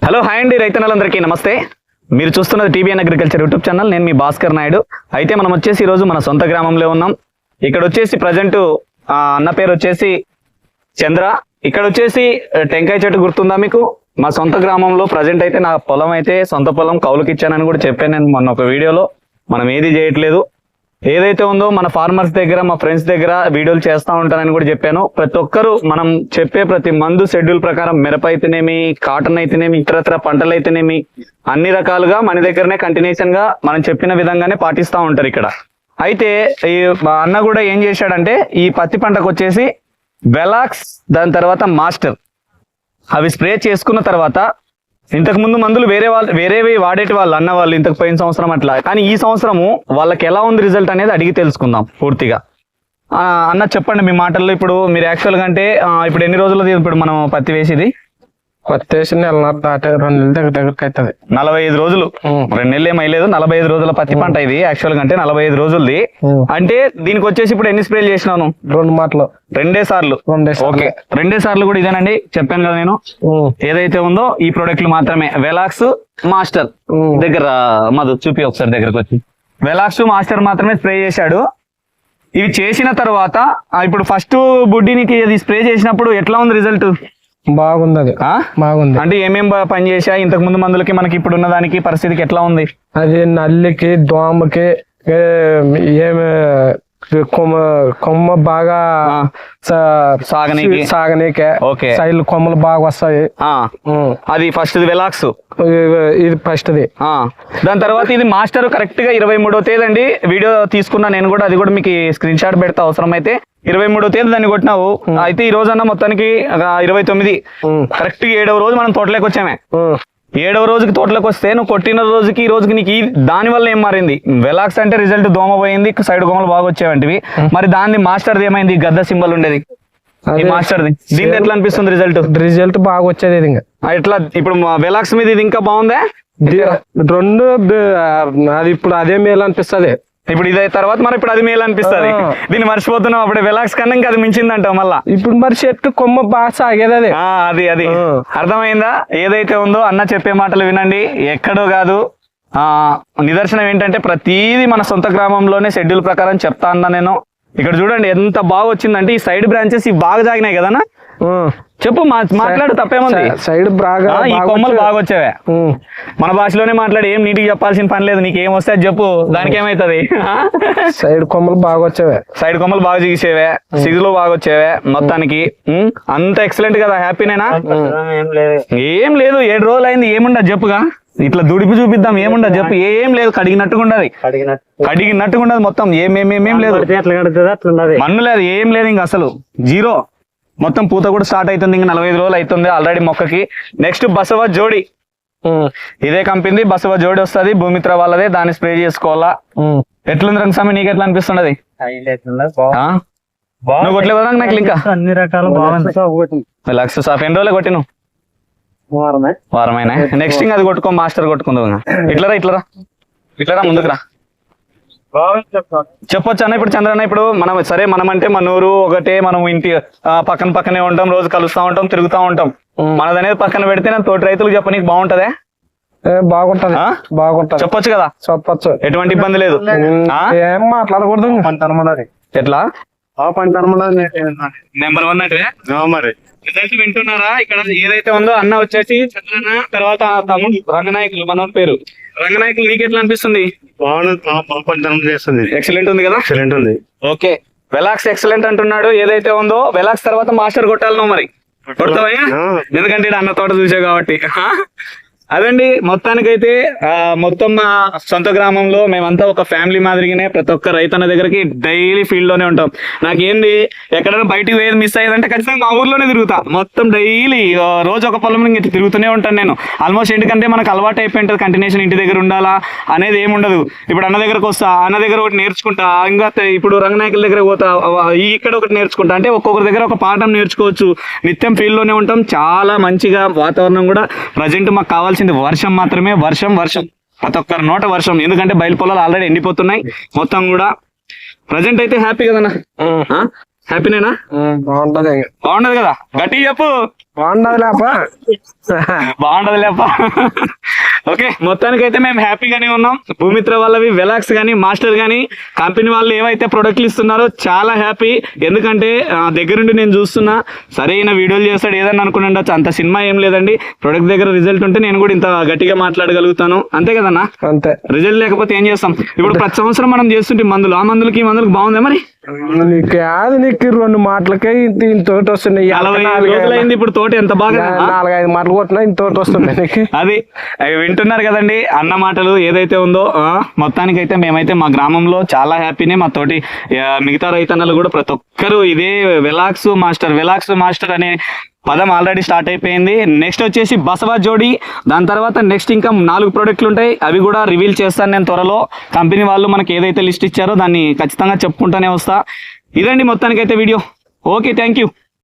Hello hi అండి రైతన్నలందరికీ నమస్తే. మీరు చూస్తున్నది టీబీఎన్ అగ్రికల్చర్ యూట్యూబ్ ఛానల్. నేను మీ భాస్కర్ నాయుడు. అయితే మనం వచ్చేసి ఈరోజు మన సొంత గ్రామంలో ఉన్నాం. ఇక్కడ వచ్చేసి ప్రజెంట్ అన్న పేరు వచ్చేసి చంద్ర. ఇక్కడ వచ్చేసి టెంకాయ చెట్టు గుర్తుందా మీకు? మా సొంత గ్రామంలో ప్రజెంట్ అయితే నా పొలం అయితే సొంత పొలం కౌలుకి ఇచ్చానని కూడా చెప్పాను నేను మొన్న ఒక వీడియోలో. మనం ఏది చేయట్లేదు, ఏదైతే ఉందో మన ఫార్మర్స్ దగ్గర మా ఫ్రెండ్స్ దగ్గర వీడియోలు చేస్తూ ఉంటానని కూడా చెప్పాను. ప్రతి ఒక్కరు మనం చెప్పే ప్రతి మందు షెడ్యూల్ ప్రకారం మిరప అయితేనేమి, కాటన్ అయితేనేమి, ఇతరత్ర పంటలు అయితేనేమి అన్ని రకాలుగా మన దగ్గరనే కంటిన్యూషన్ గా మనం చెప్పిన విధంగానే పాటిస్తూ ఉంటారు ఇక్కడ. అయితే ఈ అన్న కూడా ఏం చేశాడంటే ఈ పత్తి పంటకు వచ్చేసి వెలాక్స్, దాని తర్వాత మాస్టర్ అవి స్ప్రే చేసుకున్న తర్వాత, ఇంతకు ముందు మందులు వేరేవి వాడేటి వాళ్ళు అన్న వాళ్ళు ఇంతకు పోయిన సంవత్సరం అట్లా, కానీ ఈ సంవత్సరము వాళ్ళకి ఎలా ఉంది రిజల్ట్ అనేది అడిగి తెలుసుకుందాం పూర్తిగా. అన్న చెప్పండి మీ మాటల్లో. ఇప్పుడు మీరు యాక్చువల్గా అంటే ఇప్పుడు ఎన్ని రోజులది ఇప్పుడు మనం పత్తి వేసేది? పత్తి వేసి నెలన్నర దాటి 2 నెలల దగ్గరికి అవుతుంది. 45 రోజులు, 2 నెలలు ఏమైలేదు, 45 రోజుల పత్తి పంట ఇది యాక్చువల్గా అంటే 45 రోజులది. అంటే దీనికి వచ్చేసి ఇప్పుడు ఎన్ని స్ప్రేలు చేసినాను? 2 మాటలు, 2 సార్లు. ఓకే, 2 సార్లు కూడా ఇదేనండి చెప్పాను కదా నేను. ఏదైతే ఉందో ఈ ప్రొడక్ట్లు మాత్రమే, వెలాక్స్ మాస్టర్ దగ్గర మధు చూపి ఒకసారి దగ్గరకు వచ్చి. వెలాక్స్ మాస్టర్ మాత్రమే స్ప్రే చేశాడు. ఇవి చేసిన తర్వాత ఇప్పుడు ఫస్ట్ బుడ్డినికి అది స్ప్రే చేసినప్పుడు ఎట్లా ఉంది రిజల్ట్? బాగుంది, అది బాగుంది. అంటే ఏమేం పని చేసా ఇంతకు ముందు మందులకి మనకి ఇప్పుడు ఉన్న దానికి పరిస్థితికి ఎట్లా ఉంది? అది నల్లికి, దోమకి, ఏమి కొమ్మ బాగా సాగనీకే, సైడ్ కొమ్మలు బాగా వస్తాయి. అది ఫస్ట్ వెలాక్స్, ఇది ఫస్ట్ ది. దాని తర్వాత ఇది మాస్టర్ కరెక్ట్ గా 23వ తేదీ అండి. వీడియో తీసుకున్నా నేను కూడా, అది కూడా మీకు స్క్రీన్ షాట్ పెడతా అవసరం అయితే. 23వ తేదీ దాన్ని కొట్టినావు. అయితే ఈ రోజన్నా మొత్తానికి 29 కరెక్ట్ గా 7వ రోజు మనం తోటలోకి వచ్చామే. 7వ రోజుకి తోటలోకి వస్తే నువ్వు కొట్టిన రోజుకి ఈ రోజుకి నీకు దాని వల్ల ఏం మారింది? వెలాక్స్ అంటే రిజల్ట్ దోమ పోయింది, సైడ్ కొమ్మలు బాగా వచ్చేవంటివి. మరి దాన్ని మాస్టర్ది ఏమైంది? గద్ద సింబల్ ఉండేది మాస్టర్ది. దీనికి ఎట్లా అనిపిస్తుంది రిజల్ట్? రిజల్ట్ బాగా వచ్చేది ఇది. ఎట్లా ఇప్పుడు వెలాక్స్ మీద ఇది ఇంకా బాగుందా? 2 అది ఇప్పుడు అదే మేలు అనిపిస్తుంది. ఇప్పుడు ఇదే తర్వాత మరి ఇప్పుడు అది మేలు అనిపిస్తుంది. దీన్ని మర్చిపోతున్నాం. అప్పుడు వెలాక్స్ కన్నా ఇంకా అది మించిందంటావు మళ్ళా. ఇప్పుడు మరి చెట్టు కొమ్మ బాగా సాగేది అది. అది అర్థమైందా? ఏదైతే ఉందో అన్న చెప్పే మాటలు వినండి, ఎక్కడో కాదు. నిదర్శనం ఏంటంటే ప్రతిదీ మన సొంత గ్రామంలోనే షెడ్యూల్ ప్రకారం చెప్తా అన్నా నేను. ఇక్కడ చూడండి ఎంత బాగా వచ్చిందంటే ఈ సైడ్ బ్రాంచెస్ ఇవి బాగా జాగినాయి కదన్నా. చెప్పు, మాట్లాడు, తప్పేముంది? సైడ్ బాగా ఈ కొమ్మలు బాగా వచ్చావే. మన భాషలోనే మాట్లాడి, ఏం నీటికి చెప్పాల్సిన పని లేదు. నీకేం వస్తే అది చెప్పు, దానికి ఏమైతుంది? సైడ్ కొమ్మలు బాగా వచ్చేవే, సైడ్ కొమ్మలు బాగా దిగిసేవే, సిగులు బాగా వచ్చేవే. మొత్తానికి అంత ఎక్సలెంట్ కదా. హ్యాపీనేనా? ఏం లేదు, 7 రోజులు అయింది. ఏముండదు చెప్పుగా, ఇట్లా దుడిపి చూపిద్దాం. ఏముండదు చెప్పు. ఏం లేదు, కడిగినట్టుగా ఉండదు, కడిగినట్టుగా ఉండదు మొత్తం. ఏమేం లేదు, మన్ను లేదు, ఏం లేదు, ఇంక అసలు జీరో. మొత్తం పూత కూడా స్టార్ట్ అవుతుంది. ఇంకా 45 రోజులు అవుతుంది ఆల్రెడీ మొక్కకి. నెక్స్ట్ బసవ జోడి, ఇదే కంపెనీ బసవ జోడి వస్తుంది, భూమిత్ర వాళ్ళదే. దాన్ని స్ప్రే చేసుకోవాలా. ఎట్లుంది రంగస్వామి, నీకు ఎట్లా అనిపిస్తున్నది? నువ్వు కొట్టలేదు నాకు ఇంకా అన్ని రకాల లక్ష సాఫ్. ఎన్ని రోజులు కొట్టిను? వారమైనా. నెక్స్ట్ ఇంకా అది కొట్టుకో, మాస్టర్ కొట్టుకుందాం. ఇట్లరా ముందుకురా. చెప్పొచ్చు అన్న. ఇప్పుడు చంద్రన్న, ఇప్పుడు మనం అంటే మన ఊరు ఒకటే, మనం ఇంటి పక్కనే ఉంటాం, రోజు కలుస్తా ఉంటాం, తిరుగుతా ఉంటాం. మనదనేది పక్కన పెడితే నేను తోటి రైతులకు చెప్పనీకి బాగుంటదే? బాగుంటది. చెప్పొచ్చు కదా? చెప్పొచ్చు, ఎటువంటి ఇబ్బంది లేదు. ఏం మాట్లాడకూడదు. ఎట్లా నెంబర్ 1 అంటే మరి వింటున్నారా? ఇక్కడ ఏదైతే ఉందో అన్న వచ్చేసి చంద్రన్న, తర్వాత తమ్ముడు రంగనాయకులు, మన పేరు రంగనాయకులు. నీకు ఎట్లా అనిపిస్తుంది? ఎక్సలెంట్ ఉంది కదా? ఎక్సలెంట్ ఉంది. ఓకే, వెలాక్స్ ఎక్సలెంట్ అంటున్నాడు. ఏదైతే ఉందో వెలాక్స్ తర్వాత మాస్టర్ కొట్టాలను మరి కొడతావా? ఎందుకంటే అన్న తోట చూసావు కాబట్టి. అదండి మొత్తానికైతే మొత్తం మా సొంత గ్రామంలో మేమంతా ఒక ఫ్యామిలీ మాదిరిగానే ప్రతి ఒక్క రైతన్న దగ్గరికి డైలీ ఫీల్డ్ లోనే ఉంటాం. నాకేంది ఎక్కడైనా బయటికి వేది మిస్ అయ్యేదంటే ఖచ్చితంగా మా ఊర్లోనే తిరుగుతా. మొత్తం డైలీ రోజు ఒక పొలం ఇట్లా తిరుగుతూనే ఉంటాను నేను. ఆల్మోస్ట్ ఎందుకంటే మనకు అలవాటు అయిపోయింటుంది, కంటిన్యూషన్ ఇంటి దగ్గర ఉండాలా అనేది ఏముండదు. ఇప్పుడు అన్న దగ్గరకు వస్తా, అన్న దగ్గర ఒకటి నేర్చుకుంటా, ఇంకా ఇప్పుడు రంగనాయకుల దగ్గర పోతా, ఇక్కడ ఒకటి నేర్చుకుంటా. అంటే ఒక్కొక్కరి దగ్గర ఒక పాఠం నేర్చుకోవచ్చు. నిత్యం ఫీల్డ్ లోనే ఉంటాం. చాలా మంచిగా వాతావరణం కూడా ప్రజెంట్ మాకు కావాల్సింది వర్షం మాత్రమే. వర్షం ప్రతి ఒక్కరి నోట వర్షం. ఎందుకంటే బయలు పొలాలు ఆల్రెడీ ఎండిపోతున్నాయి మొత్తం కూడా. ప్రజెంట్ అయితే హ్యాపీ కదన్నా. హ్యాపీనేనా? బాగుంటది ఇంకా. బాగుండదు కదా, గట్టి చెప్పు. బాగుంటది లేప. బాగుండదు లేప. ఓకే, మొత్తానికైతే మేము హ్యాపీగానే ఉన్నాం. భూమిత్ర వాళ్ళవి వెలాక్స్ కానీ మాస్టర్ కానీ కంపెనీ వాళ్ళు ఏవైతే ప్రొడక్ట్లు ఇస్తున్నారో చాలా హ్యాపీ. ఎందుకంటే దగ్గరుండి నేను చూస్తున్నా, సరైన వీడియోలు చేస్తాడు ఏదన్నా అనుకుని ఉండొచ్చు, అంత సినిమా ఏం లేదండి. ప్రొడక్ట్ దగ్గర రిజల్ట్ ఉంటే నేను కూడా ఇంత గట్టిగా మాట్లాడగలుగుతాను, అంతే కదన్నా? అంతే. రిజల్ట్ లేకపోతే ఏం చేస్తాం? ఇప్పుడు ప్రతి సంవత్సరం మనం చేస్తుంటే మందులు, ఆ మందులకి ఈ మందులకి బాగుందా మరి? నీకు యాది, నీకు 2 మాటలకే ఇంతోటి వస్తున్నాయి. 40 రోజులైంది ఇప్పుడు తోట ఎంత బాగా 4-5 మాటలు కొట్టినా ఇంతోటి వస్తున్నాయి నీకు. అది వింటున్నారు కదండి అన్న మాటలు ఏదైతే ఉందో. మొత్తానికైతే మేమైతే మా గ్రామంలో చాలా హ్యాపీనే. మా తోటి మిగతా రైతన్నలు కూడా ప్రతి ఒక్కరు ఇదే వెలాక్స్ మాస్టర్ అనే పదం ఆల్రెడీ స్టార్ట్ అయిపోయింది. నెక్స్ట్ వచ్చేసి బసవ జోడి, దాని తర్వాత నెక్స్ట్ ఇంకా 4 ప్రోడక్ట్లు ఉంటాయి, అవి కూడా రివీల్ చేస్తాను నేను త్వరలో. కంపెనీ వాళ్ళు మనకి ఏదైతే లిస్ట్ ఇచ్చారో దాన్ని ఖచ్చితంగా చెప్పుకుంటూనే వస్తా. ఇదండి మొత్తానికైతే వీడియో. Okay, thank you.